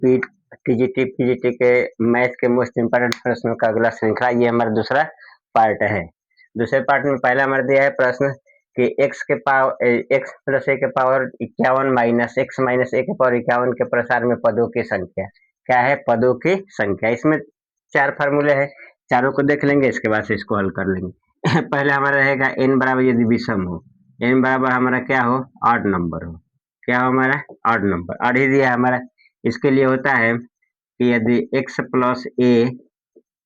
पीट TGT PGT के math के मोस्ट इम्पोर्टेंट प्रश्नों का अगला श्रृंखला, ये हमारा दूसरा पार्ट है। दूसरे पार्ट में पहला हमारा दिया है प्रश्न कि x प्लस a के power 51 minus x minus a के पावर 51 के प्रसार में पदों की संख्या क्या है? पदों की संख्या। इसमें 4 फार्मूले हैं, चारों को देख लेंगे, इसके बाद से इसको हल कर लेंगे। पहले हमारा रहेगा n बराबर यदि विषम हो, n बराबर हमारा क्या हो? ऑड नंबर हो। क्या हो हमारा? Odd number. ऑड ही दिया हमारा। इसके लिए होता है कि यदि x प्लस a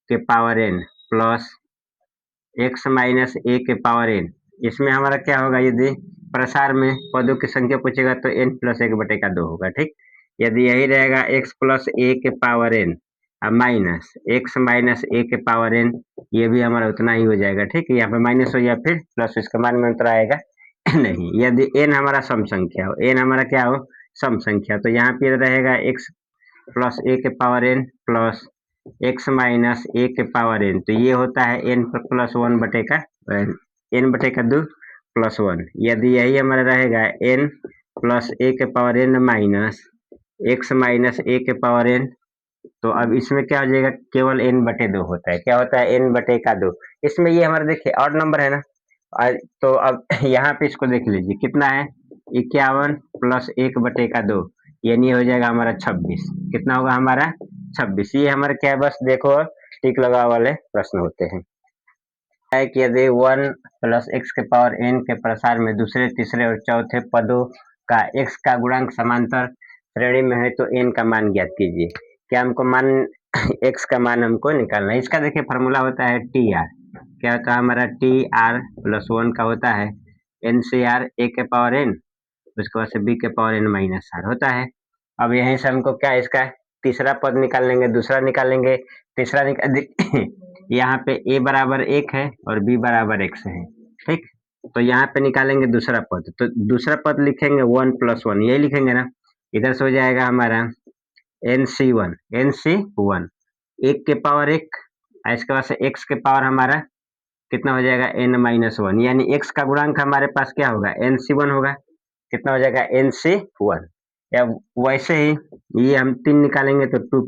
के power n plus x minus a के पावर n, इसमें हमारा क्या होगा? यदि प्रसार में पदों की संख्या पूछेगा तो n प्लस 1/2 होगा। ठीक, यदि यही रहेगा x प्लस a के power n minus x minus a के पावर n, ये भी हमारा उतना ही हो जाएगा। ठीक, यहाँ पे माइनस हो या फिर प्लस, इसका मान में अंतर आएगा नहीं। यदि n हमारा सम संख्या हो, n हमारा क्या हो? सम संख्या, तो यहाँ पे रहेगा x प्लस a के power n plus x minus a के पावर n, तो ये होता है n प्लस 1/2 प्लस 1। यदि यही हमारा रहेगा n प्लस a के power n minus x minus a के पावर n, तो अब इसमें क्या हो जाएगा? केवल n/2 होता है। क्या होता है? n/2। इसमें ये हमारा देखिए ऑड नंबर है ना, तो अब यहाँ पे इसको देख लीजिए कितना है? 51 प्लस 1/2, यानी हो जाएगा हमारा 26। कितना होगा हमारा? 26। ये हमारे क्या है? बस देखो टिक लगा वाले प्रश्न होते हैं। है कि यदि 1 प्लस x के पावर n के प्रसार में दूसरे, तीसरे और चौथे पदों का x का गुणांक समांतर श्रेणी में है तो n का मान ज्ञात कीजिए। क्या हमको मान x का मान हमको निकालना है। इसका देखिए फार्मूला होता है TR। क्या होता है हमारा? TR प्लस 1 का होता है NCR a के पावर n, उसके बाद से b के पावर n माइनस r होता है। अब यहीं से हमको क्या इसका तीसरा पद निकाल लेंगे, दूसरा निकालेंगे, तीसरा यहाँ पे a बराबर 1 है और b बराबर x है। ठीक, तो यहाँ पे निकालेंगे दूसरा पद, तो दूसरा पद लिखेंगे 1 प्लस 1, यही लिखेंगे ना। इधर से हो जाएगा हमारा NC1 1 के पावर 1, इसके बाद से x के पावर हमारा कितना हो जाएगा? n माइनस 1, यानी x का गुणांक हमारे पास क्या होगा? NC1 होगा। कितना हो जाएगा? NC1। या वैसे ही ये हम 3 निकालेंगे तो 2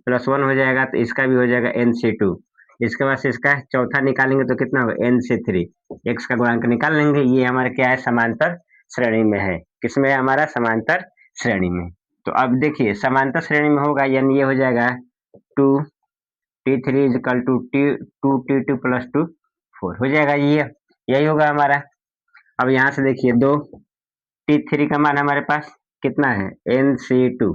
प्लस 1 हो जाएगा, तो इसका भी हो जाएगा NC2। इसके बाद से इसका चौथा निकालेंगे तो कितना होगा? NC3। x का गुणांक निकाल लेंगे। ये हमारा क्या है? समांतर श्रेणी में है। किसमें है? हमारा समांतर श्रेणी में। तो अब देखिए समांतर श्रेणी में होगा, यानी ये हो जाएगा 2t3 is equal to 2t2 plus 2 4 हो जाएगा। ये यही होगा हमारा। अब यहाँ से देखिए 2t3 का मान हमारे पास कितना है? NC2।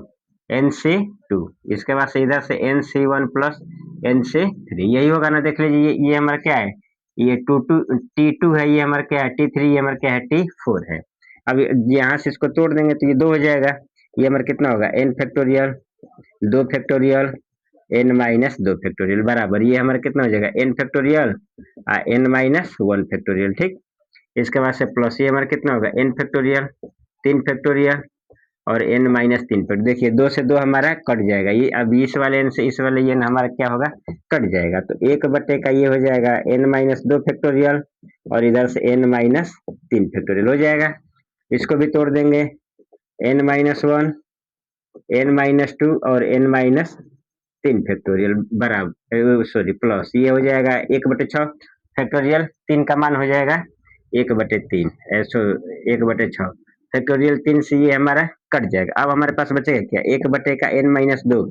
इसके बाद से इधर से NC1 प्लस NC3, यही होगा ना। देख लीजिए ये हमारा क्या है? ये T2 है, ये हमारा क्या है? T3, ये हमारा क्या है? T4 है। अब यहाँ से इसको तोड़ देंगे तो ये 2 हो जाएगा। ये हमारा कितना होगा? n factorial 2 factorial n minus 2 factorial बराबर, ये हमारा कितना हो जाएगा? n factorial n minus 1 factorial. ठीक, इसके बाद से प्लस ये हमारा कितना होगा? n फैक्टोरियल 3 फैक्टोरियल और n माइनस 3 फैक्टोरियल। देखिए 2 से 2 हमारा कट जाएगा, ये अब इस वाले n से इस वाले n हमारा क्या होगा? कट जाएगा। तो 1 का ये हो जाएगा n माइनस 2 फैक्टोरियल और इधर से n माइनस 3 फैक्टोरियल हो जाएगा। इसको भी तोड़ देंगे, n माइनस 1, n माइनस 2 और n माइनस 3 फैक्टोरियल बराबर सॉरी प्लस, ये हो जाएगा 1/6 फैक्टोरियल। 3 का मान हो जाएगा 1/3 1/6 फैक्टोरियल। 3 से ये हमारा कट जाएगा। अब हमारे पास बचेगा क्या? 1 का n माइनस 2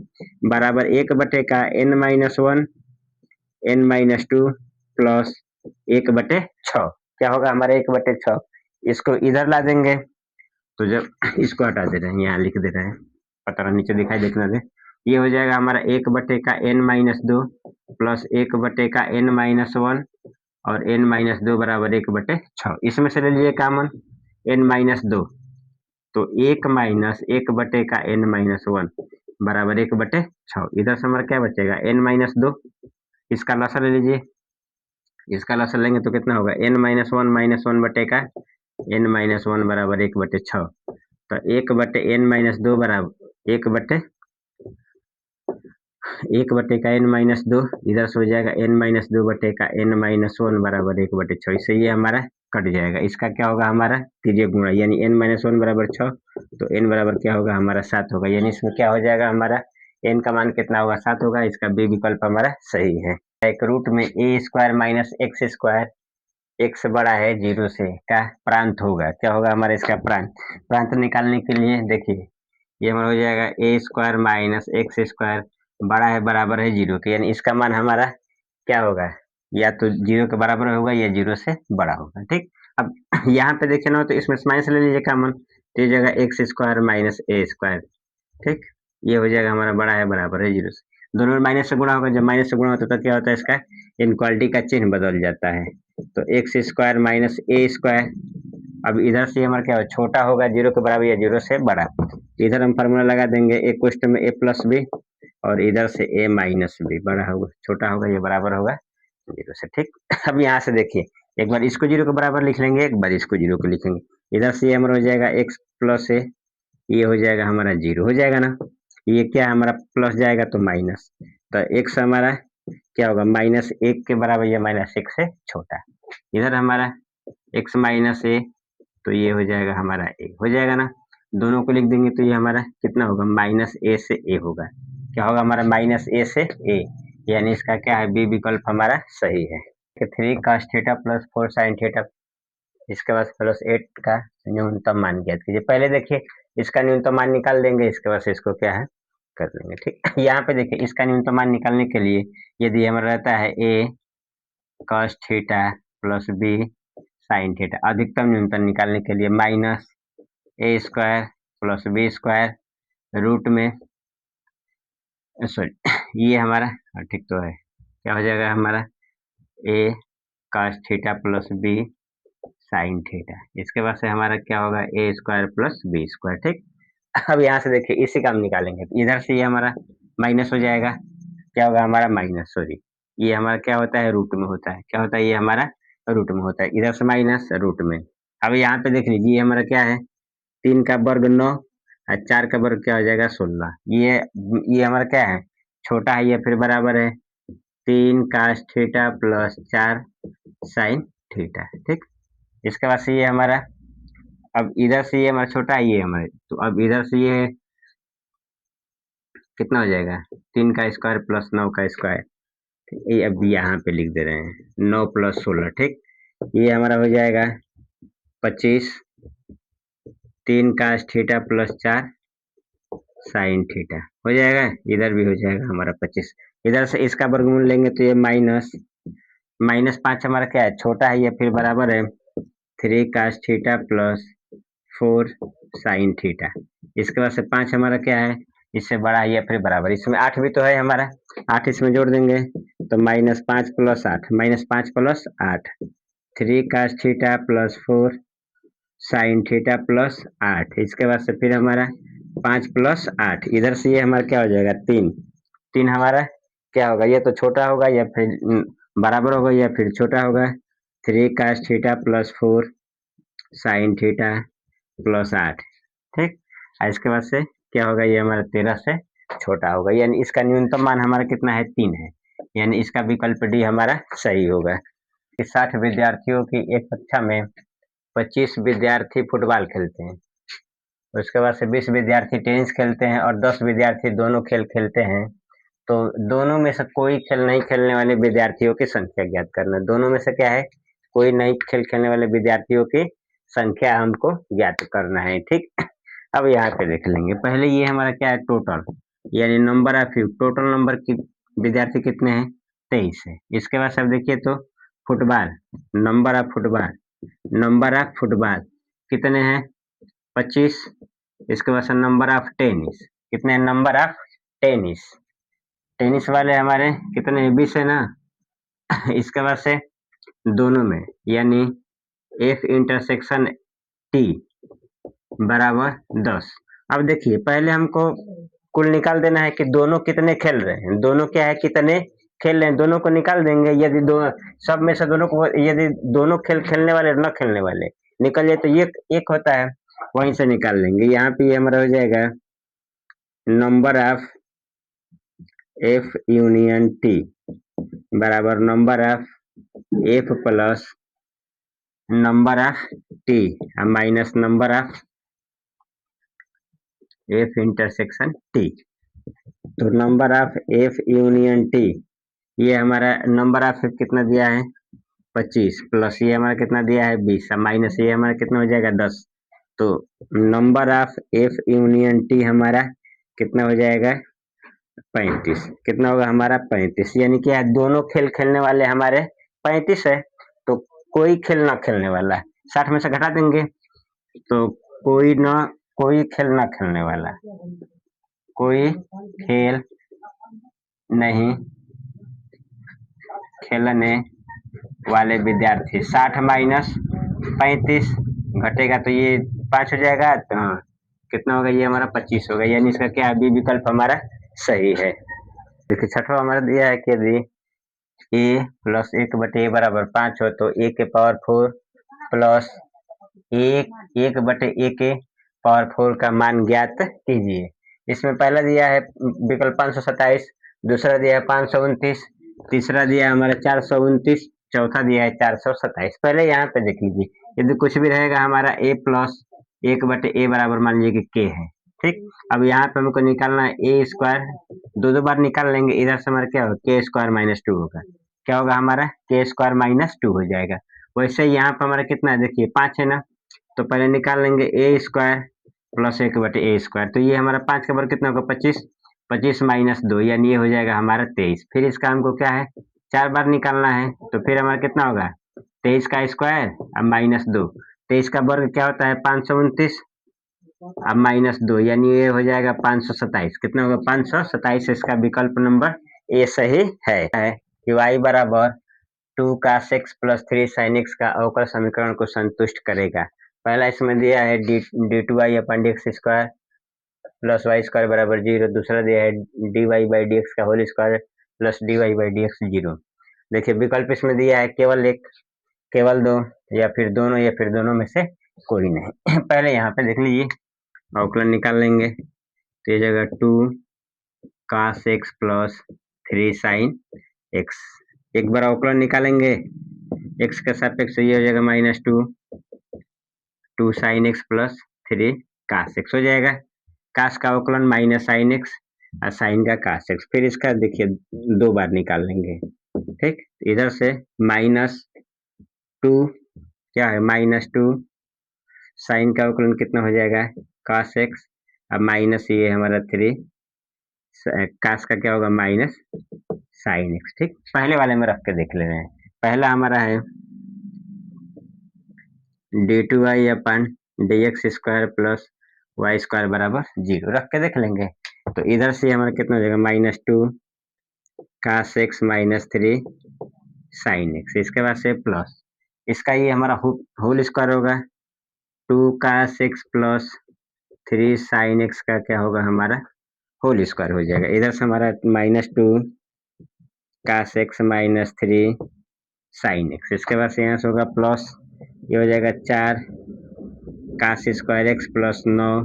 बराबर 1 का n minus 1 n minus 2 plus 1/6। क्या होगा हमारा? 1/6। इसको इधर ला देंगे, तो जब इसको हटा दे रहे हैं, यहाँ लिख दे रहे हैं, पता नीचे दिखाई देखना दे। ये हो जाएगा हमारा 1 का n माइनस 2 प्लस 1 का n माइनस 1 और n माइनस 2 बराबर 1/6। इसमें से ले लीजिए कॉमन n माइनस 2, तो 1 माइनस 1 का n माइनस 1 बराबर 1/6। इधर से हमारा क्या बचेगा? n minus 2। इसका लसा ले लीजिए, इसका लसा लेंगे तो कितना होगा? n माइनस 1 बटे का n माइनस 1 बराबर 1/6। तो 1/n माइनस 2 बराबर 1 का n माइनस 2, इधर से हो जाएगा n माइनस 2 बटे का n माइनस 1 बराबर 1/6। इससे ये हमारा कट जाएगा, इसका क्या होगा हमारा कीजिए गुणा, यानी n-1 बराबर 6, तो n बराबर क्या होगा हमारा 7 होगा, यानी इसमें क्या हो जाएगा हमारा n का मान कितना होगा 7 होगा, इसका बी विकल्प हमारा सही है। एक रूट में a square minus x square x बड़ा है 0 से का प्रांत होगा, क्या होगा हमारा इसका प्रांत निकालने के लिए देखिए ये हमारा हो जाएगा ए स्क्वायर माइनस एक्स स्क्वायर बड़ा है बराबर है 0 के, यानी इसका मान हमारा क्या होगा या तो 0 के बराबर होगा या 0 से बड़ा होगा। ठीक, अब यहाँ पे देखे ना तो इसमें माइनस ले लीजिए कॉमन, तो ये जगह x square minus a square, ठीक, ये हो जाएगा हमारा बड़ा है बराबर है 0 से, दोनों में माइनस से गुणा होगा, जब माइनस से गुणा होता है तो क्या होता है इसका इनक्वालिटी का चिन्ह बदल जाता है, तो x square minus a square, अब इधर से हमारा क्या होगा छोटा होगा 0 के बराबर या 0 से बड़ा, इधर हम फार्मूला लगा देंगे ए क्वेश्चन में ए प्लस बी और इधर से ए माइनस बी, बड़ा होगा छोटा होगा ये बराबर होगा 0 से। ठीक, अब यहाँ से देखिए एक बार इसको 0 के बराबर लिख लेंगे, एक बार इसको 0 को लिखेंगे, इधर से ये हमारा हो जाएगा x प्लस ए, ये हो जाएगा हमारा 0 हो जाएगा ना, ये क्या हमारा प्लस जाएगा तो माइनस, तो x हमारा क्या होगा माइनस 1 के बराबर या माइनस 1 से छोटा, इधर हमारा x माइनस ए, तो ये हो जाएगा हमारा a हो जाएगा ना, दोनों को लिख देंगे तो ये हमारा कितना होगा माइनस ए से a होगा, क्या होगा हमारा माइनस ए से a, यानी इसका क्या है बी विकल्प हमारा सही है। 3 cos theta plus 4 sin theta, इसके बाद प्लस 8 का न्यूनतम मान ज्ञात कीजिए, पहले देखिए इसका न्यूनतम मान निकाल देंगे, इसके बाद इसको क्या है कर लेंगे। ठीक, यहाँ पे देखिए इसका न्यूनतम मान निकालने के लिए यदि हमारा रहता है a cos theta plus b sin theta, अधिकतम न्यूनतम निकालने के लिए minus a square plus b square root में सॉरी ये हमारा ठीक तो है, क्या हो जाएगा हमारा a cos theta plus b sin theta, इसके बाद से हमारा क्या होगा ए स्क्वायर प्लस बी स्क्वायर। ठीक, अब यहाँ से देखिए इसी का हम निकालेंगे, इधर से ये हमारा माइनस हो जाएगा, क्या होगा हमारा माइनस, सॉरी ये हमारा क्या होता है रूट में होता है, क्या होता है ये हमारा रूट में होता है, इधर से माइनस रूट में। अब यहाँ पे देख लीजिए हमारा क्या है 3 का वर्ग 9 और 4 का वर्ग क्या हो जाएगा 16, ये हमारा क्या है छोटा है या फिर बराबर है 3 cos theta plus 4 sin theta. ठीक, इसके बाद से ये हमारा अब इधर से ये हमारा छोटा है ये हमारे, तो अब इधर से ये कितना हो जाएगा 3 का स्क्वायर प्लस 9 का स्क्वायर, ये अब यहाँ पे लिख दे रहे हैं 9 प्लस 16। ठीक, ये हमारा हो जाएगा 25, 3 cos theta plus 4 sin theta हो जाएगा, इधर भी हो जाएगा हमारा 25, इधर से इसका वर्गमूल लेंगे तो ये माइनस 5 हमारा क्या है छोटा है या फिर बराबर है 3 cos theta plus 4 sin theta, इसके बाद से 5 हमारा क्या है इससे बड़ा है या फिर बराबर, इसमें 8 भी तो है हमारा, 8 इसमें जोड़ देंगे तो -5 plus 8 -5 plus 8 3 cos theta plus 4 sin theta plus 8, इसके बाद से फिर हमारा 5 प्लस 8, इधर से ये हमारा क्या हो जाएगा 3 हमारा क्या होगा ये तो छोटा होगा या फिर बराबर होगा या फिर छोटा होगा 3 cos theta plus 4 sin theta plus 8। ठीक, और इसके बाद से क्या होगा ये हमारा 13 से छोटा होगा, यानी इसका न्यूनतम मान हमारा कितना है 3 है, यानी इसका विकल्प डी हमारा सही होगा। 60 विद्यार्थियों की एक कक्षा में 25 विद्यार्थी फुटबॉल खेलते हैं, उसके बाद से 20 विद्यार्थी टेनिस खेलते हैं और 10 विद्यार्थी दोनों खेल खेलते हैं, तो दोनों में से कोई खेल नहीं खेलने वाले विद्यार्थियों की संख्या ज्ञात करना, दोनों में से क्या है कोई नहीं खेल खेलने वाले विद्यार्थियों की संख्या हमको ज्ञात करना है। ठीक, अब यहाँ पे देख लेंगे, पहले ये हमारा क्या है टोटल, यानी number of you, total number की विद्यार्थी कितने हैं 23 है, इसके बाद सब देखिए तो फुटबॉल, नंबर ऑफ फुटबॉल कितने हैं 25, इसके बाद से नंबर ऑफ टेनिस कितने, नंबर ऑफ टेनिस, टेनिस वाले हमारे कितने 20 है ना इसके बाद से दोनों में यानी एफ इंटरसेक्शन टी बराबर 10। अब देखिए पहले हमको कुल निकाल देना है कि दोनों कितने खेल रहे हैं, दोनों क्या है कितने खेल रहे हैं, दोनों को निकाल देंगे, यदि दो सब में से दोनों को यदि दोनों खेलने वाले न खेलने वाले निकल जाए तो ये एक होता है, वहीं से निकाल लेंगे, यहाँ पे ये हमारा हो जाएगा number of f union t बराबर number of f plus number of t minus number of f intersection t. तो number of f union t, ये हमारा नंबर ऑफ कितना दिया है 25, प्लस ये हमारा कितना दिया है 20, माइनस ये हमारा कितना हो जाएगा 10। तो number of f union T हमारा कितना हो जाएगा 35। कितना होगा हमारा 35, यानी कि दोनों खेल खेलने वाले हमारे 35 है। तो कोई खेल ना खेलने वाला 60 में से घटा देंगे, तो कोई खेल ना खेलने वाला, कोई खेल नहीं खेलने वाले विद्यार्थी 60 माइनस 35 घटेगा तो ये 5 हो जाएगा। तो हाँ कितना होगा, ये हमारा 25 होगा, यानी इसका क्या बी विकल्प हमारा सही है। देखिए छठवा हमारा दिया है कि यदि ए प्लस 1/a बराबर 5 हो तो a के पावर 4 प्लस 1/a के पावर 4 का मान ज्ञात कीजिए। इसमें पहला दिया है विकल्प 527, दूसरा दिया है 529, तीसरा दिया है हमारा 429, चौथा दिया है 427। पहले यहाँ पे देख लीजिए, यदि कुछ भी रहेगा हमारा a प्लस 1/a बराबर मान लीजिए कि k है, ठीक। अब यहाँ पे हमको निकालना है ए स्क्वायर, दो बार निकाल लेंगे, इधर से हमारा क्या होगा के स्क्वायर माइनस 2 होगा। क्या होगा हमारा के स्क्वायर माइनस 2 हो जाएगा। वैसे यहाँ पे हमारा कितना है देखिए 5 है ना, तो पहले निकाल लेंगे ए स्क्वायर प्लस 1/a स्क्वायर, तो ये हमारा 5 का वर्ग कितना होगा 25, 25 माइनस 2 यानी ये हो जाएगा हमारा 23। फिर इसका हमको क्या है 4 बार निकालना है, तो फिर हमारा कितना होगा 23 का स्क्वायर अब माइनस 2, 23 का वर्ग क्या होता है 529 अब माइनस 2 यानी ये हो जाएगा 527। कितना होगा 527, इसका विकल्प नंबर ए सही है कि y बराबर 2 cos x plus 3 sin x का अवकल समीकरण को संतुष्ट करेगा। पहला इसमें दिया है d2y अपन dx square plus y square बराबर 0, दूसरा दिया है dy बाई डी का whole square plus dy by dx 0। देखिए विकल्प इसमें दिया है केवल एक, केवल दो, या फिर दोनों, या फिर दोनों में से कोई नहीं। पहले यहाँ पे देख लीजिए अवकलन निकाल लेंगे, तो ये जगह 2 cos x plus 3 sin x, एक बार अवकलन निकालेंगे x का सापेक्ष ये हो जाएगा minus 2 sin x plus 3 cos x हो जाएगा। cos का अवकलन माइनस sin x और sin का cos x, फिर इसका देखिए दो बार निकाल लेंगे, ठीक। इधर से माइनस 2 क्या है माइनस 2 साइन का अवकलन कितना हो जाएगा cos x, अब माइनस ये हमारा 3 cos का क्या होगा माइनस sin x, ठीक। पहले वाले में रख के देख ले रहे हैं, पहला हमारा है d2y अपन dx square plus y square बराबर 0 रख के देख लेंगे। तो इधर से हमारा कितना हो जाएगा minus 2 cos x minus 3 sin x, इसके बाद से प्लस इसका ये हमारा होल स्क्वायर होगा 2 cos x plus 3 sin x का क्या होगा हमारा होल स्क्वायर हो जाएगा। इधर से हमारा minus 2 cos x minus 3 sin x, इसके बाद से यहाँ से होगा प्लस ये हो जाएगा 4 cos square x plus 9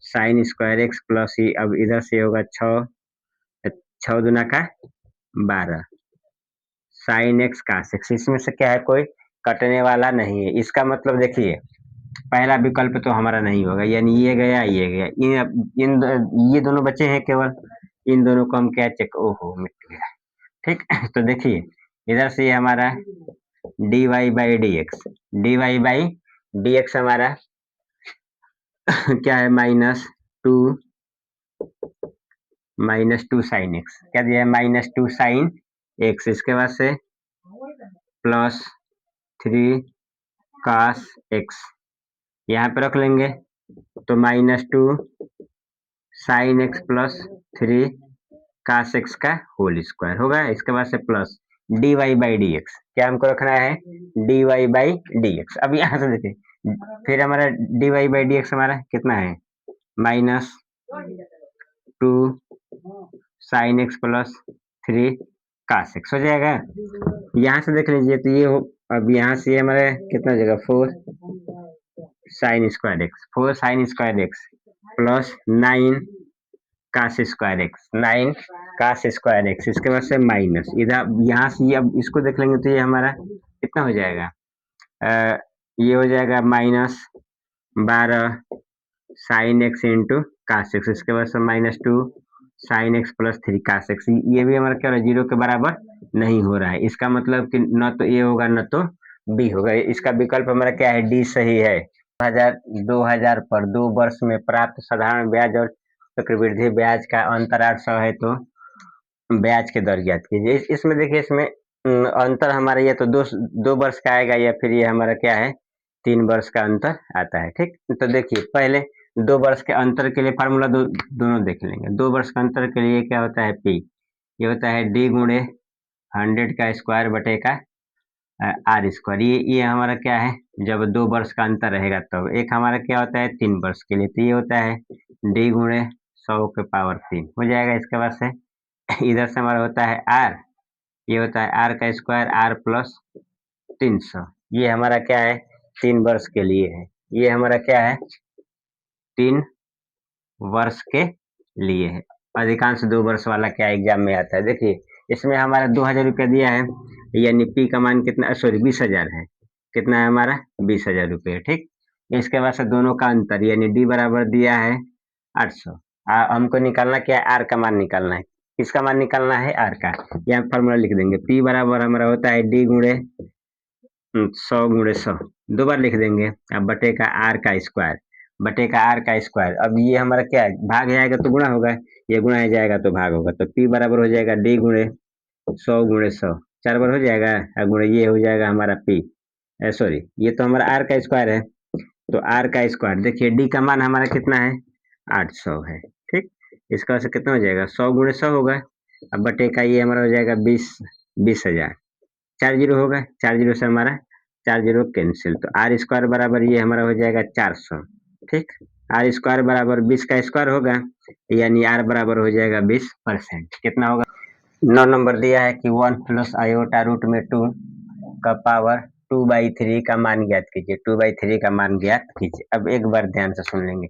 sin square x plus ही, अब इधर से होगा 6 दूना का 12 sin x cos x, इसमें से क्या है कोई कटने वाला नहीं है। इसका मतलब देखिए पहला विकल्प तो हमारा नहीं होगा, यानी ये गया ये गया, ये दोनों बचे हैं केवल, इन दोनों को हम क्या चेक, ओहो मिट गया, ठीक। तो देखिए इधर से ये हमारा dy बाई डी एक्स हमारा क्या है माइनस टू साइन एक्स, क्या दिया है माइनस 2 साइन एक्स, इसके बाद से प्लस 3 cos x यहाँ पे रख लेंगे, तो minus 2 sine x plus 3 cos x का होल स्क्वायर होगा। इसके बाद से plus dy by D x, क्या हमको रखना है dy बाई डी एक्स। अब यहाँ से देखिए फिर हमारा dy बाई डी एक्स हमारा कितना है minus 2 sine x plus 3 cos x हो जाएगा। यहाँ से देख लीजिए तो ये हो, अब यहाँ से हमारा कितना हो जाएगा 4 sine square x, 4 sine square x plus 9 cos square x, 9 cos square x, इसके बाद से माइनस इधर यहाँ से अब इसको देख लेंगे तो ये हमारा कितना हो जाएगा ये हो जाएगा -12 sine x into cos x, इसके बाद से -2 sine x plus 3 cos x. ये भी हमारा क्या हो रहा है, 0 के बराबर नहीं हो रहा है। इसका मतलब कि न तो ए होगा न तो बी होगा। इसका विकल्प हमारा क्या है, डी सही है। 2000 पर 2 वर्ष में प्राप्त साधारण ब्याज और चक्रवृद्धि ब्याज का अंतर 800 है, तो ब्याज के दर ज्ञात कीजिए। इसमें देखिए, इसमें अंतर हमारा ये तो 2 वर्ष का आएगा, या फिर ये हमारा क्या है, 3 वर्ष का अंतर आता है। ठीक, तो देखिए पहले 2 वर्ष के अंतर के लिए फार्मूला दोनों देख लेंगे। 2 वर्ष के अंतर के लिए क्या होता है, पी, ये होता है डी गुणे 100 का स्क्वायर बटे का आर स्क्वायर। ये हमारा क्या है, जब 2 वर्ष का अंतर रहेगा तब। एक हमारा क्या होता है 3 वर्ष के लिए, तो ये होता है डी गुणे 100 के पावर 3 हो जाएगा। इसके बाद से इधर से हमारा होता है आर, ये होता है आर का स्क्वायर आर प्लस 300। ये हमारा क्या है, 3 वर्ष के लिए है। ये हमारा क्या है, 3 वर्ष के लिए है। अधिकांश 2 वर्ष वाला क्या एग्जाम में आता है। देखिए इसमें हमारा 2000 रुपया दिया है, यानी पी का मान कितना, सॉरी 20,000 है। कितना है हमारा, 20,000 रुपये। ठीक, इसके बाद से दोनों का अंतर, यानी डी बराबर दिया है 800। हमको निकालना क्या है, आर का मान निकालना है। किसका मान निकालना है, आर का। यहाँ फॉर्मूला लिख देंगे, पी बराबर हमारा होता है डी गुणे 100 गुणे 100, 2 बार लिख देंगे। अब बटे का आर का स्क्वायर, बटे का आर का स्क्वायर। अब ये हमारा क्या है, भाग जाएगा तो गुणा होगा, ये गुणा जाएगा तो भाग होगा। तो पी बराबर हो जाएगा डी गुणे 100 गुणे 100, 4 बार हो जाएगा, और गुणे ये हो जाएगा हमारा पी, सॉरी ये तो हमारा आर का स्क्वायर है, तो आर का स्क्वायर। देखिए डी का मान हमारा कितना है, 800 है। ठीक, इसका से कितना हो जाएगा, 100 गुणे 100 होगा। अब बटे का ये हमारा हो जाएगा 20,000। 4 जीरो होगा, 4 जीरो से हमारा 4 जीरो कैंसिल, तो आर स्क्वायर बराबर ये हमारा हो जाएगा 400। ठीक, आर स्क्वायर बराबर 20 का स्क्वायर होगा, यानी आर बराबर हो जाएगा 20%। कितना होगा, 9 नंबर दिया है कि 1 प्लस आयोटा रूट में 2 का पावर 2/3 का मान ज्ञात कीजिए। 2/3 का मान ज्ञात कीजिए। अब एक बार ध्यान से सुन लेंगे,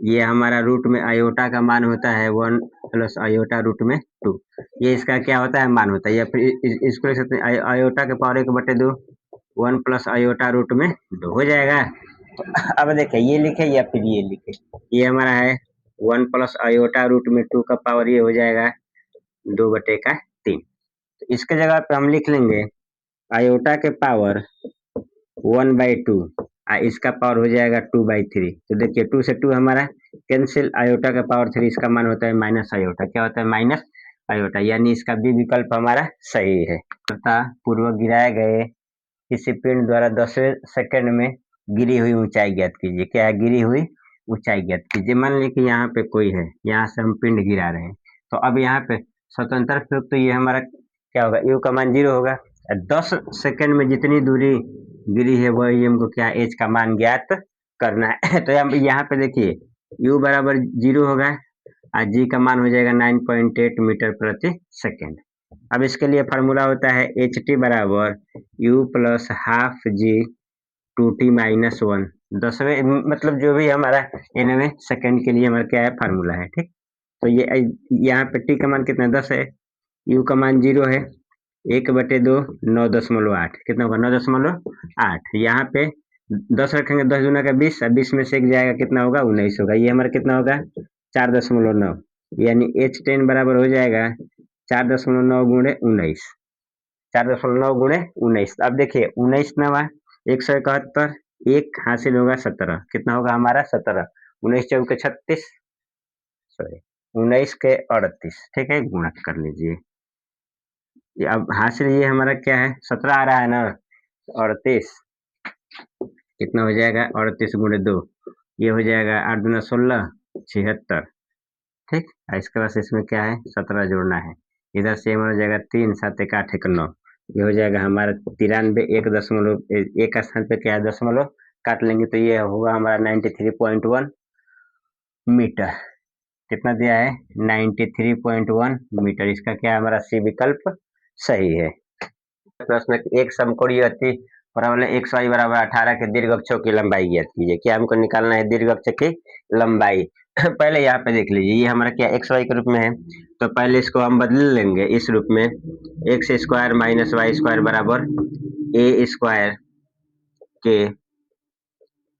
ये हमारा रूट में आयोटा का मान होता है 1 प्लस आयोटा रूट में 2। ये इसका क्या होता है, मान होता है, या फिर इसको लिख सकते हैं आयोटा के पावर 1/2, 1 प्लस आयोटा रूट में 2 हो जाएगा। तो अब देखिए ये लिखे या फिर ये लिखे, ये हमारा है 1 प्लस आयोटा रूट में 2 का पावर ये हो जाएगा 2/3। तो इसके जगह पे हम लिख लेंगे आयोटा के पावर 1/2, इसका पावर हो जाएगा 2/3। तो देखिए 2 से 2 हमारा कैंसिल, आयोटा का पावर 3, इसका मान होता है माइनस आयोटा। क्या होता है, माइनस आयोटा, यानी इसका बी विकल्प हमारा सही है। तथा पूर्व गिराए गए किसी पिंड द्वारा 10वें सेकंड में गिरी हुई ऊंचाई ज्ञात कीजिए। क्या है, गिरी हुई ऊंचाई ज्ञात कीजिए। मान लीजिए कि यहाँ पे कोई है, यहाँ से हम पिंड गिरा रहे हैं, तो अब यहाँ पे स्वतंत्र फिर तो ये हमारा क्या होगा, यू का मान 0 होगा। 10 सेकंड में जितनी दूरी गिरी है वही हमको क्या, एच का मान ज्ञात करना है। तो यहाँ पे देखिए यू बराबर 0 होगा, और जी का मान हो जाएगा 9.8 मीटर प्रति सेकेंड। अब इसके लिए फार्मूला होता है एच टी बराबर u plus half g 2t minus 1। 10वें मतलब जो भी हमारा 9वें सेकेंड के लिए हमारा क्या है, फार्मूला है। ठीक, तो ये यहाँ पे टी का मान कितना 10 है, यू का मान 0 है, 1/2 9.8, कितना होगा 9.8। यहाँ पे 10 रखेंगे, 10 दूना का 20, और 20 में से एक जाएगा, कितना होगा 19 होगा। ये हमारा कितना होगा 4.9, यानी H10 बराबर हो जाएगा 4.9 गुणे 19, 4.9 गुणे 19। अब देखिए 19 नवा 171, एक हासिल होगा 17, कितना होगा हमारा 17, 19 चौके 36, सॉरी 19 के 38। ठीक है, गुणा कर लीजिए। अब हासिल ये हमारा क्या है, 17 आ रहा है ना, 38 कितना हो जाएगा, 38 गुणे 2, ये हो जाएगा 8 दूना 16, 76। ठीक, इसके बाद इसमें क्या है 17 जोड़ना है, इधर से हमारा हो जाएगा 3 7 1 8 1 9, ये हो जाएगा हमारा 93। 1 स्थान पे क्या है दशमलव काट लेंगे, तो ये होगा हमारा 93.1 मीटर। कितना दिया है 93.1 मीटर। इसका क्या है, हमारा सी विकल्प सही है। प्रश्न, एक समकोणीय अति परवलय x y बराबर 18 के दीर्घ अक्षों की लंबाई ज्ञात कीजिए। क्या हमको निकालना है, दीर्घ अक्ष की लंबाई। पहले यहाँ पे देख लीजिए, ये हमारा क्या x y के रूप में है, तो पहले इसको हम बदल लेंगे इस रूप में, x² माइनस y² बराबर a² के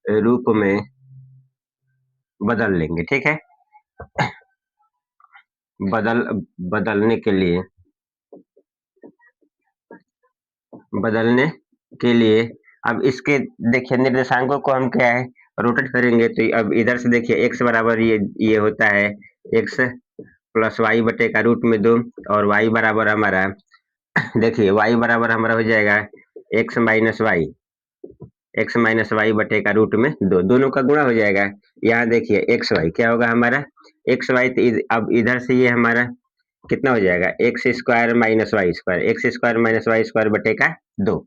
रूप में बदल लेंगे। ठीक है, बदलने के लिए अब इसके देखिए निर्देशांकों को हम क्या है रोटेट करेंगे, तो अब इधर से देखिए एक्स बराबर ये होता है एक्स प्लस वाई बटे का रूट में 2, और वाई बराबर हमारा देखिए वाई बराबर हमारा हो जाएगा एक्स माइनस वाई बटे का रूट में 2, दोनों का गुणा हो जाएगा। यहाँ देखिए एक्स वाई क्या होगा हमारा एक्स वाई, तो अब इधर से ये हमारा कितना हो जाएगा x square minus y square बटे का 2।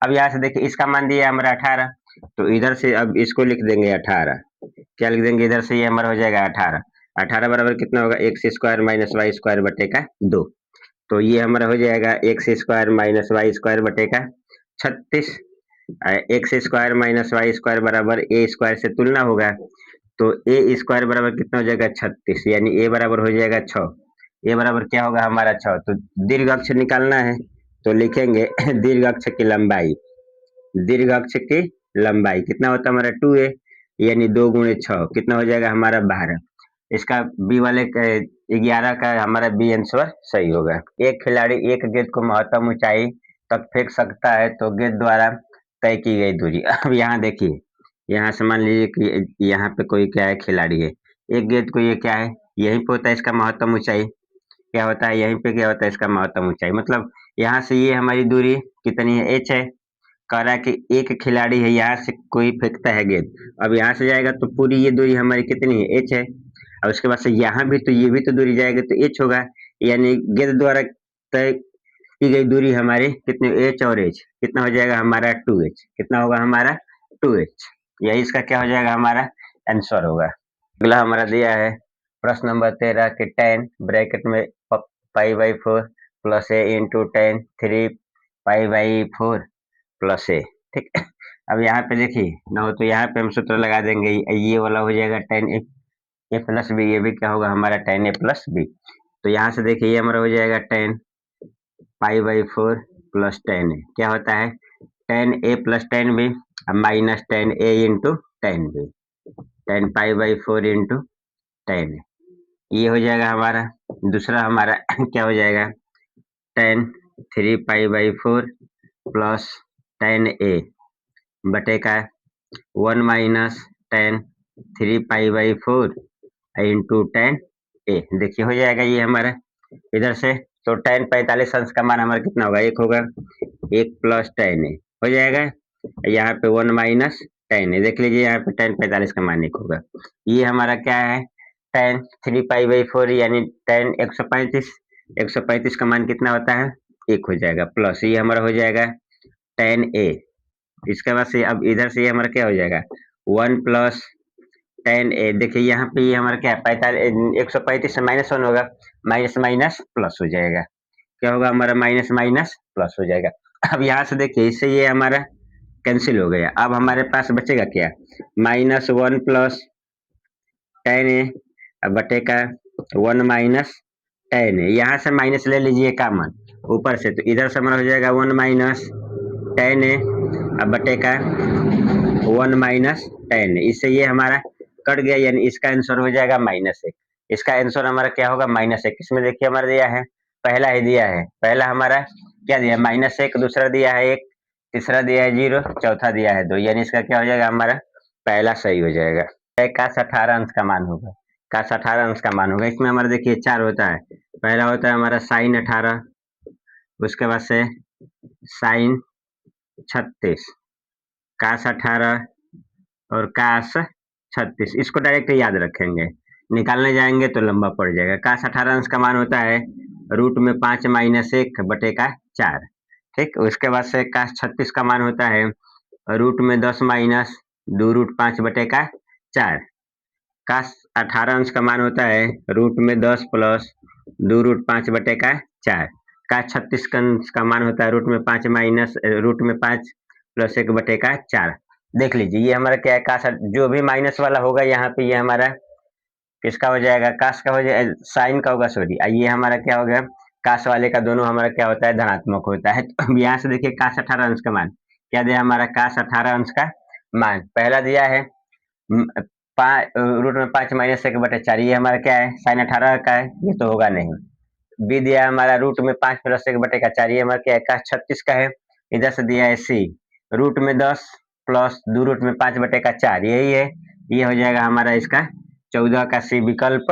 अब यहाँ से देखिए इसका मान दिया हमारा 18, तो इधर से अब इसको लिख देंगे 18। क्या लिख देंगे इधर से ये हमारा हो जाएगा 18। 18 बराबर कितना होगा x square minus y square बटे का 2, तो ये हमारा हो जाएगा x square minus y square बटे का 36। X square minus y square बराबर ए स्क्वायर से तुलना होगा, तो ए स्क्वायर बराबर कितना हो जाएगा 36, यानी ए बराबर हो जाएगा 6। ए बराबर क्या होगा हमारा 6, तो दीर्घ अक्ष निकालना है तो लिखेंगे दीर्घ अक्ष की लंबाई कितना होता है हमारा 2a, यानी 2 गुणे 6 कितना हो जाएगा हमारा 12। इसका बी वाले 11 का हमारा बी आंसर सही होगा। एक खिलाड़ी एक गेंद को महत्तम ऊंचाई तक फेंक सकता है तो गेंद द्वारा तय की गई दूरी। अब यहाँ देखिए, यहाँ से मान लीजिए कि यहाँ पे कोई क्या है खिलाड़ी है, एक गेंद को ये क्या है यहीं पे होता है इसका महत्तम ऊंचाई, क्या होता है यहीं पे क्या होता है इसका महत्तम ऊंचाई, मतलब यहाँ से ये हमारी दूरी कितनी है एच है। कह रहा है कि एक खिलाड़ी है यहाँ से कोई फेंकता है गेंद, अब यहाँ से जाएगा तो पूरी ये दूरी हमारी कितनी है एच है, और उसके बाद से यहाँ भी तो ये भी तो दूरी जाएगी तो एच होगा, यानी गेंद द्वारा तय की गई दूरी हमारी कितनी एच, और एच कितना हो जाएगा हमारा 2h, कितना होगा हमारा 2h, यही इसका क्या हो जाएगा हमारा आंसर होगा। अगला हमारा दिया है प्रश्न नंबर 13 के tan ब्रैकेट में π/4 प्लस ए इंटू टेन 3π/4 प्लस ए। ठीक है, अब यहाँ पे देखिए ना हो तो यहाँ पे हम सूत्र लगा देंगे, ये वाला हो जाएगा tan ए प्लस बी, ये भी क्या होगा हमारा tan ए प्लस बी, तो यहाँ से देखिए ये हमारा हो जाएगा tan π/4 प्लस tan ए, क्या होता है tan a plus tan b minus tan a into tan b, tan π/4 into tan a, ये हो जाएगा हमारा। दूसरा हमारा क्या हो जाएगा tan 3π/4 प्लस tan ए बटे का 1 माइनस tan 3π/4 इंटू tan ए, देखिए हो जाएगा ये हमारा इधर से, तो tan 45 अंश का मान हमारा कितना होगा 1 होगा, 1 प्लस tan ए हो जाएगा, यहाँ पे 1 माइनस tan ए, देख लीजिए यहाँ पे tan 45 का मान 1 होगा। ये हमारा क्या है tan 3π/4 यानी tan 135 का मान कितना होता है 1 हो जाएगा, प्लस ये हमारा हो जाएगा tan ए, इसके बाद से अब इधर से ये हमारा क्या हो जाएगा 1 प्लस tan ए, देखिए यहाँ पे ये हमारा क्या है 135 से -1 होगा, माइनस माइनस प्लस हो जाएगा, क्या होगा हमारा माइनस माइनस प्लस हो जाएगा। अब यहाँ से देखिए इससे ये हमारा कैंसिल हो गया, अब हमारे पास बचेगा क्या -1 प्लस tan ए बटे का 1 माइनस tan ए, यहाँ से माइनस ले लीजिए कॉमन ऊपर से, तो इधर से हमारा हो जाएगा 1 माइनस tan ए बटे का 1 माइनस tan ए, इससे ये हमारा कट गया, यानी इसका आंसर हो जाएगा -1। इसका आंसर हमारा क्या होगा -1। इसमें देखिए हमारा दिया है पहला ही दिया है, पहला हमारा क्या दिया -1, दूसरा दिया है 1, तीसरा दिया है 0, चौथा दिया है 2, यानी इसका क्या हो जाएगा हमारा पहला सही हो जाएगा। काश 18 अंश का मान होगा, काश 18 अंश का मान होगा। इसमें हमारा देखिए 4 होता है, पहला होता है हमारा sin 18, उसके बाद से sin 36, काश 18 और काश 36, इसको डायरेक्ट याद रखेंगे, निकालने जाएंगे तो लंबा पड़ जाएगा। काश 18 अंश का मान होता है रूट में 5 माइनस 1 बटे का 4, ठीक। उसके बाद से काश 36 का मान होता है रूट में 10 माइनस 2 रूट 5 बटे का 4। काश 18 अंश का मान होता है रूट में 10 प्लस 2 रूट 5 बटे का 4। काश 36 का अंश का मान होता है रूट में 5 माइनस रूट में 5 प्लस 1 बटे का 4। देख लीजिए ये हमारा क्या है काश, जो भी माइनस वाला होगा यहाँ पे ये हमारा किसका हो जाएगा काश का हो जाएगा, साइन का होगा, सॉरी। ये हमारा क्या होगा काश वाले का दोनों हमारा क्या होता है धनात्मक होता है। तो यहाँ से देखिए काश 18 अंश का मान क्या दिया हमारा cos 18 अंश का मान। पहला दिया है रूट में 5 माइनस 1/4, ये हमारा क्या है sin 18 का है, ये तो होगा नहीं। बी दिया है हमारा रूट में 5 प्लस 1/4, ये हमारा क्या है cos 36 का है। इधर से दिया है सी रूट में 10 प्लस 2 रूट में 5/4, यही है, ये हो जाएगा हमारा इसका 14 का सी विकल्प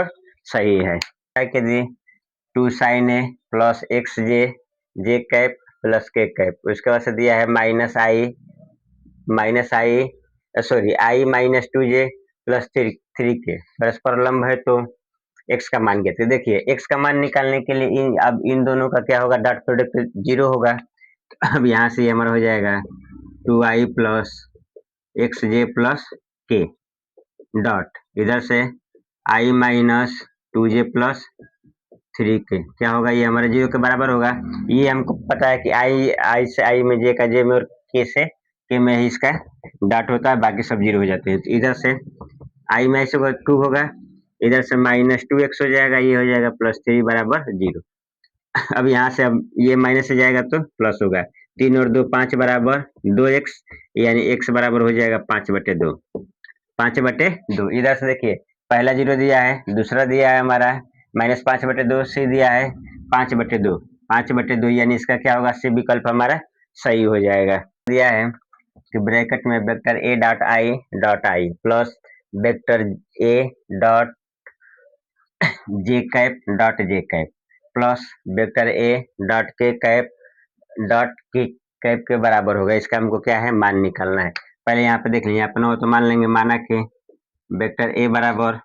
सही है। के दिए 2 sin a plus x J cap plus के कैप, उसके बाद से दिया है आई माइनस 2j प्लस 3k, परस्पर लंब है तो x का मान कहते हैं। देखिए x का मान निकालने के लिए अब इन दोनों का क्या होगा, डॉट प्रोडक्ट 0 होगा। अब यहाँ से हमारा हो जाएगा 2i प्लस एक्स जे प्लस के डॉट, इधर से i minus 2j plus 3k, क्या होगा, ये हमारे 0 के बराबर होगा। ये हमको पता है कि आई से आई में, जे का जे में और के से के में ही इसका डॉट होता है, बाकी सब 0 हो जाते हैं। तो इधर से आई में ऐसे 2 होगा, इधर से माइनस 2x हो जाएगा, ये हो जाएगा प्लस 3 बराबर 0। अब यहाँ से अब ये माइनस से जाएगा तो प्लस होगा, 3 और 2 5 बराबर 2x, यानी x बराबर हो जाएगा 5/2, 5/2। इधर से देखिए पहला 0 दिया है, दूसरा दिया है हमारा माइनस 5/2, सी दिया है 5/2, 5/2, यानी इसका क्या होगा, सी विकल्प हमारा सही हो जाएगा। दिया है कि ब्रैकेट में vector A dot I plus vector A dot J cap plus vector A dot के कैप के बराबर होगा। इसका हमको क्या है, मान निकालना है। पहले यहाँ पे देख लीजिए, अपना हो तो मान लेंगे, माना कि वेक्टर ए बराबर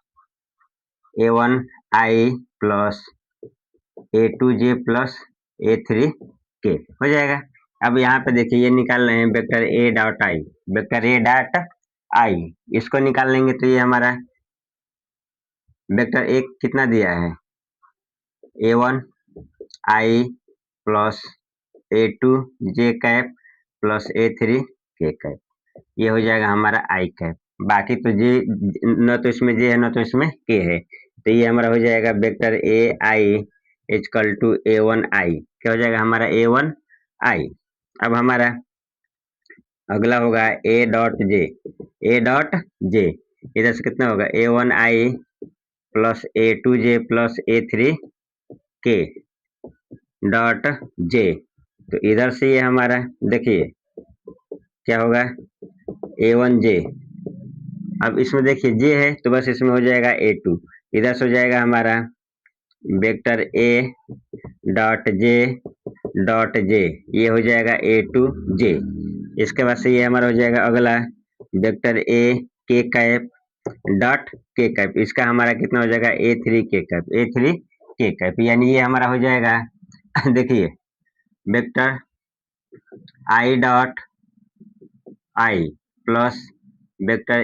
a1i plus a2j plus a3k हो जाएगा। अब यहाँ पे देखिए ये निकाल रहे हैं वेक्टर ए डॉट आई, इसको निकाल लेंगे तो ये हमारा वेक्टर ए कितना दिया है, a1i plus a2j cap plus a3k cap, ये हो जाएगा हमारा आई कैप। बाकी तो जे न तो इसमें जे है न तो इसमें के है, तो ये हमारा हो जाएगा vector a i is equal to a1i, क्या हो जाएगा हमारा a1i। अब हमारा अगला होगा ए डॉट जे, इधर से कितना होगा a1i plus a2j plus a3k dot J, तो इधर से ये हमारा देखिए क्या होगा a1j। अब इसमें देखिए जे है तो बस इसमें हो जाएगा a2, इधर से हो जाएगा हमारा वेक्टर ए डॉट जे, ये हो जाएगा a2j। इसके बाद से ये हमारा हो जाएगा अगला वेक्टर ए के कैप डॉट के कैप, इसका हमारा कितना हो जाएगा a3k कैप, यानी ये हमारा हो जाएगा देखिए vector I dot I plus vector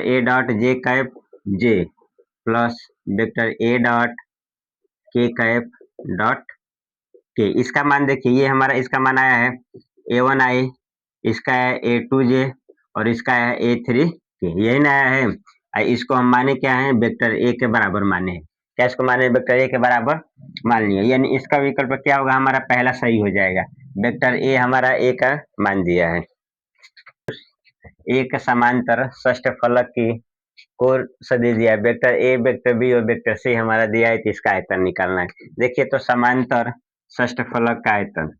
A dot J cap J plus vector A dot के कैप डॉट के, इसका मान देखिए ये हमारा इसका मान आया है a1i, इसका है a2j और इसका है a3k, यही ना आया है। इसको हम माने क्या है, वेक्टर ए के बराबर माने हैं। क्या इसको माने, वेक्टर ए के बराबर मान लिया, यानी इसका विकल्प क्या होगा, हमारा पहला सही हो जाएगा। वेक्टर ए हमारा ए का मान दिया है। एक समांतर षष्ठ फलक की कोण सदिश दिया है, वेक्टर ए वेक्टर बी और वेक्टर सी हमारा दिया है, तो इसका आयतन निकालना है। देखिए तो समांतर षष्ठ फलक का आयतन,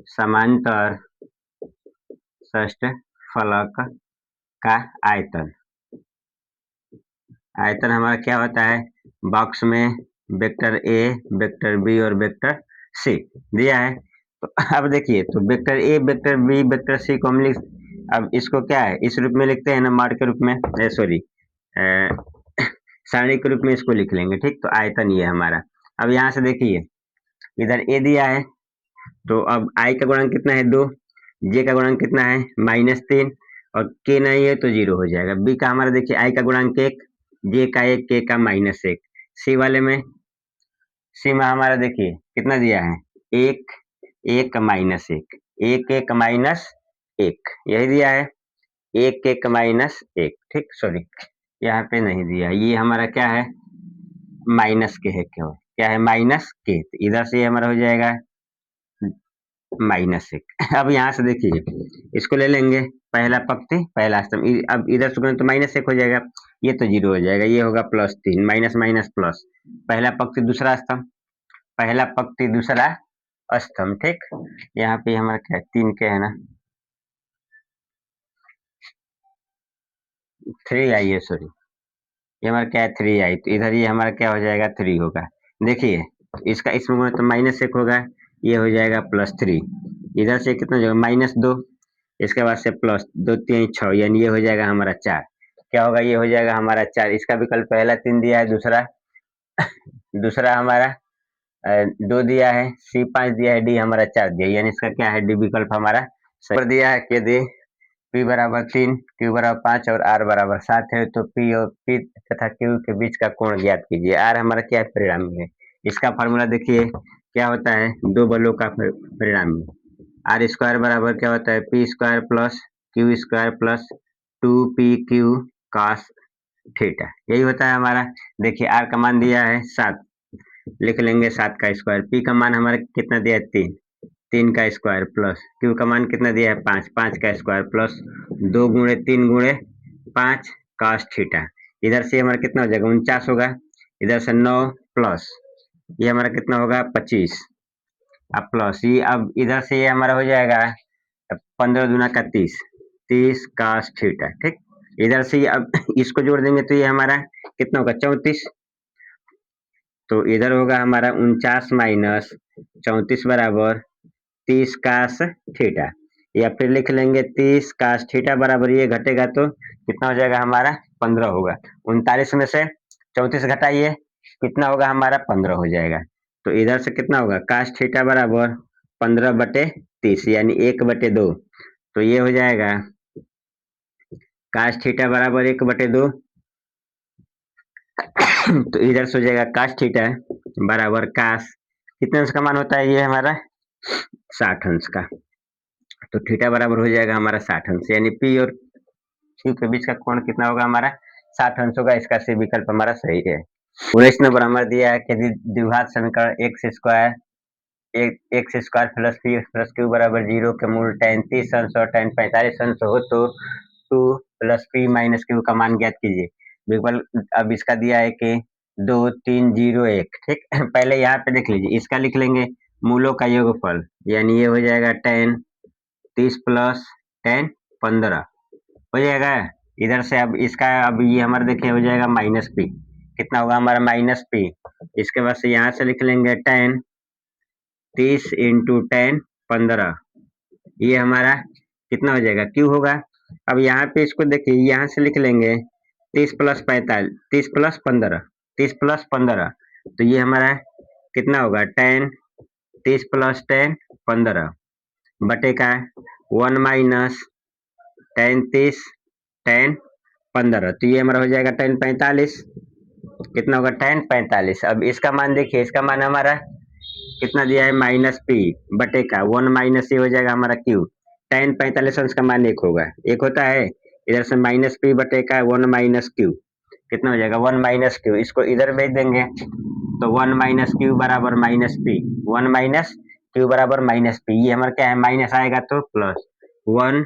समांतर षष्ठ फलक का आयतन हमारा क्या होता है, बॉक्स में वेक्टर ए वेक्टर बी और वेक्टर सी दिया है। तो अब देखिए तो vector a vector b vector c को हम लिख, अब इसको क्या है इस रूप में लिखते हैं ना, मार्ग के रूप में, सॉरी सारणी के रूप में इसको लिख लेंगे, ठीक। तो आयतन ये हमारा, अब यहाँ से देखिए इधर ए दिया है, तो अब आई का गुणांक कितना है 2, जे का गुणांक कितना है -3 और के नहीं है तो 0 हो जाएगा। बी का हमारा देखिए आई का गुणांक 1, जे का 1, के का -1। सी वाले में, सी में हमारा देखिए कितना दिया है 1 1 -1, 1 1 -1 यही दिया है, 1 1 -1, ठीक। सॉरी यहाँ पे नहीं दिया, ये हमारा क्या है माइनस के है, केवल क्या है माइनस के, तो इधर से हमारा हो जाएगा -1। अब यहाँ से देखिए इसको ले लेंगे, पहला पंक्ति पहला स्तंभ, अब इधर से तो -1 हो जाएगा, ये तो 0 हो जाएगा, ये होगा +3, माइनस माइनस प्लस, पहला पंक्ति दूसरा स्तंभ, पहला पंक्ति दूसरा स्तंभ, ठीक। यहाँ पे हमारा क्या है, 3 के है ना, 3 आई है, सॉरी, ये हमारा क्या है 3 आई, तो इधर ये हमारा क्या हो जाएगा 3 होगा। देखिए इसका इसमें गुणा तो -1 होगा, ये हो जाएगा +3, इधर से कितना हो जाएगा -2, इसके बाद से +2 3 6, यानी ये हो जाएगा हमारा 4। क्या होगा, ये हो जाएगा हमारा 4। इसका विकल्प पहला 3 दिया है, दूसरा दूसरा हमारा 2 दिया है, सी 5 दिया है, डी हमारा 4 दिया है, यानी इसका क्या है, डी विकल्प हमारा सही पर दिया है कि यदि P बराबर 3, Q बराबर 5 और R बराबर 7 है, तो P और P तथा Q के बीच का कोण ज्ञात कीजिए। R हमारा क्या है, परिणामी है। इसका फॉर्मूला देखिए क्या होता है, दो बलों का परिणामी। आर स्क्वायर बराबर क्या होता है, P square plus Q square plus 2PQ cos theta, यही होता है हमारा। देखिए आर का मान दिया है 7, लिख लेंगे 7 का स्क्वायर, पी का मान हमारा कितना दिया है 3, 3 का स्क्वायर प्लस क्यू का मान कितना दिया है 5, 5 का स्क्वायर प्लस 2 गुणे 3 गुणे 5 cos थीटा। इधर से हमारा कितना हो जाएगा 49 होगा, इधर से 9 प्लस ये हमारा कितना होगा 25, अब प्लस ये, अब इधर से ये हमारा हो जाएगा 15 दूना का 30, 30 cos थीटा, ठीक। इधर से ये अब इसको जोड़ देंगे तो ये हमारा कितना होगा 34, तो इधर होगा हमारा 49 माइनस 34 बराबर 30 कास थीटा, या फिर लिख लेंगे 30 कास थीटा बराबर ये घटेगा तो कितना हो जाएगा हमारा 15 होगा। 39 में से 34 घटाइए, कितना होगा हमारा 15 हो जाएगा। तो इधर से कितना होगा कास थीटा बराबर 15/30, यानी 1/2, तो ये हो जाएगा कास थीटा बराबर 1/2। तो इधर से हो जाएगा कास थीटा बराबर कास, कितने अंश का मान होता है ये हमारा 60 अंश का, तो थीटा बराबर हो जाएगा हमारा 60 अंश, यानी पी और क्यू के बीच का कोण कितना होगा हमारा 60 अंश होगा। इसका सी विकल्प हमारा सही है। 19 नंबर हमारा दिया है कि द्विघात समीकरण x square plus P x plus Q बराबर 0 के मूल tan 30 अंश और tan 45 अंश हो तो 2 प्लस पी माइनस क्यू का मान ज्ञात कीजिए। विकल्प अब इसका दिया है कि 2 3 0 1, ठीक। पहले यहाँ पे देख लीजिए, इसका लिख लेंगे मूलों का योगफल, यानी ये हो जाएगा tan 30 प्लस tan 15 हो जाएगा। इधर से अब इसका अब ये हमारा देखिए हो जाएगा -p, कितना होगा हमारा -p। इसके बाद से यहाँ से लिख लेंगे tan 30 इंटू tan 15, ये हमारा कितना हो जाएगा q होगा। अब यहाँ पे इसको देखिए यहाँ से लिख लेंगे 30 प्लस 45, 30 प्लस 15, 30 प्लस 15, तो ये हमारा कितना होगा tan 30 प्लस tan 15 बटे का 1 माइनस tan 30 tan 15, तो ये हमारा हो जाएगा tan 45, कितना होगा tan 45। अब इसका मान देखिए, इसका मान हमारा कितना दिया है -p बटे का 1 माइनस ये हो जाएगा हमारा q, tan 45 अंश का मान 1 होगा, 1 होता है, इधर से -p बटे का 1 माइनस q, कितना हो जाएगा 1 माइनस q, इसको इधर भेज देंगे तो 1 माइनस q बराबर -p, 1 माइनस q बराबर -p, ये हमारा क्या है माइनस आएगा तो plus 1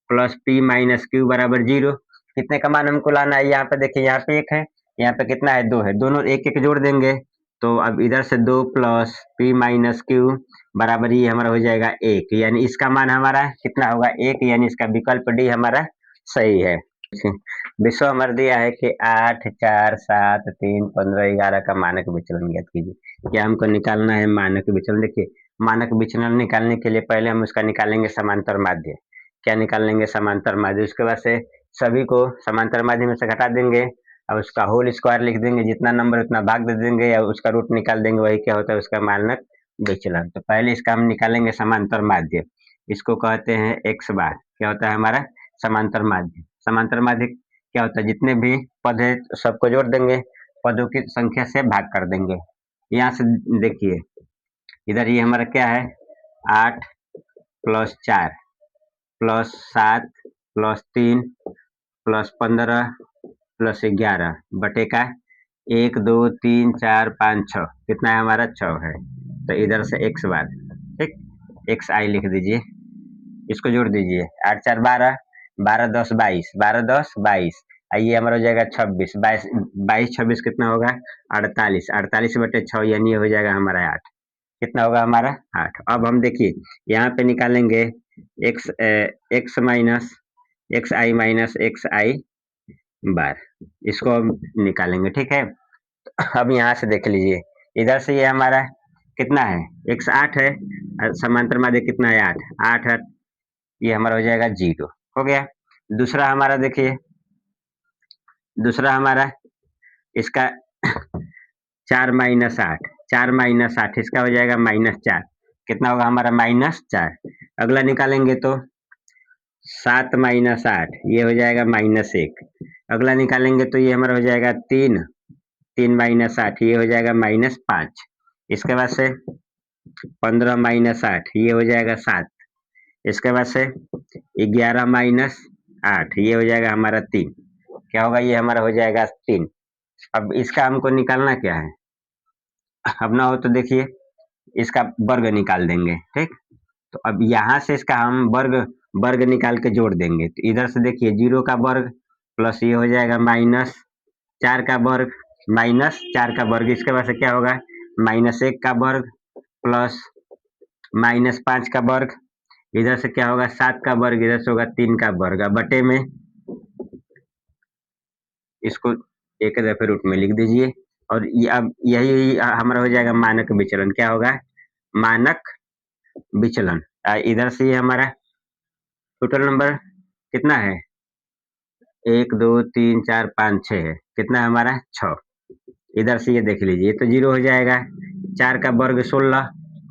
plus p minus q बराबर 0। कितने का मान हमको लाना है, यहाँ पे देखिए यहाँ पे 1 है, यहाँ पे कितना है 2 है, दोनों एक एक जोड़ देंगे तो अब इधर से 2 प्लस p माइनस क्यू बराबर ये हमारा हो जाएगा 1, यानी इसका मान हमारा कितना होगा 1, यानी इसका विकल्प डी हमारा सही है। विषय हमारा दिया है कि 8 4 7 3 15 11 का मानक विचलन ज्ञात कीजिए। क्या हमको निकालना है मानक विचलन। देखिए मानक विचलन निकालने के लिए पहले हम उसका निकालेंगे समांतर माध्य। क्या निकाल लेंगे समांतर माध्य, उसके बाद से सभी को समांतर माध्य में से घटा देंगे और उसका होल स्क्वायर लिख देंगे, जितना नंबर उतना भाग दे देंगे या उसका रूट निकाल देंगे, वही क्या होता है उसका मानक विचलन। तो पहले इसका हम निकालेंगे समांतर माध्य, इसको कहते हैं x बार। क्या होता है हमारा समांतर माध्य। समांतर माध्य क्या होता है, जितने भी पद है सबको जोड़ देंगे, पदों की संख्या से भाग कर देंगे। यहाँ से देखिए इधर ये हमारा क्या है 8 plus 4 plus 7 plus 3 plus 15 plus 11 बटे का 1 2 3 4 5 6, कितना है हमारा 6 है, तो इधर से x बार, ठीक। एक्स आई लिख दीजिए, इसको जोड़ दीजिए, 8 4 12, 12 10 22, 12 10 22, ये हमारा हो जाएगा 26, 22 22 26 कितना होगा 48, 48/6 यानी ये हो जाएगा हमारा 8, कितना होगा हमारा 8। अब हम देखिए यहाँ पे निकालेंगे एक्स एक्स माइनस एक्स आई माइनस एक्स आई बार, इसको हम निकालेंगे, ठीक है। अब यहाँ से देख लीजिए, इधर से ये हमारा कितना है, 108 है, समांतर माध्य कितना है 8, 8 है, ये हमारा हो जाएगा 0, हो गया। दूसरा हमारा देखिए, दूसरा हमारा इसका 4 माइनस 8, 4 माइनस 8 इसका हो जाएगा -4, कितना होगा हमारा -4। अगला निकालेंगे तो 7 माइनस 8 ये हो जाएगा -1, अगला निकालेंगे तो ये हमारा हो जाएगा 3, 3 माइनस 8 ये हो जाएगा -5, इसके बाद से 15 माइनस 8 ये हो जाएगा 7, इसके बाद से 11 माइनस 8 ये हो जाएगा हमारा 3, क्या होगा ये हमारा हो जाएगा 3। अब इसका हमको निकालना क्या है, अब ना हो तो देखिए इसका वर्ग निकाल देंगे, ठीक। तो अब यहाँ से इसका हम वर्ग वर्ग निकाल के जोड़ देंगे, तो इधर से देखिए 0 का वर्ग प्लस ये हो जाएगा -4 का वर्ग, -4 का वर्ग, इसके बाद से क्या होगा -1 का वर्ग प्लस -5 का वर्ग, इधर से क्या होगा 7 का वर्ग, इधर से होगा 3 का वर्ग, बटे में इसको एक दफे रूट में लिख दीजिए। और ये अब यही हमारा हो जाएगा मानक विचलन, क्या होगा मानक विचलन। इधर से ये हमारा टोटल नंबर कितना है 1 2 3 4 5 6 है, कितना है हमारा 6, इधर से ये देख लीजिए तो 0 हो जाएगा, 4 का वर्ग 16,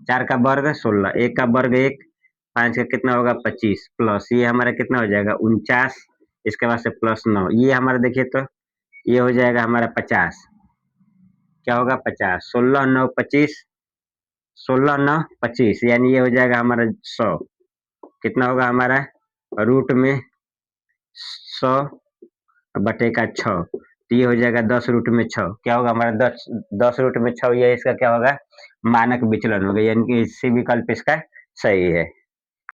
4 का वर्ग 16, 1 का वर्ग 1, 5 का कितना होगा 25, प्लस ये हमारा कितना हो जाएगा 49, इसके बाद से प्लस 9, ये हमारा देखिए तो ये हो जाएगा हमारा 50, क्या होगा 50, 16 9 25, 16 9 25 यानी ये हो जाएगा हमारा 100, कितना होगा हमारा रूट में 100 बटे का 6, तो ये हो जाएगा 10 रूट में 6, क्या होगा हमारा 10 रूट में 6, ये इसका क्या होगा मानक विचलन होगा, यानी कि इसी विकल्प इसका सही है।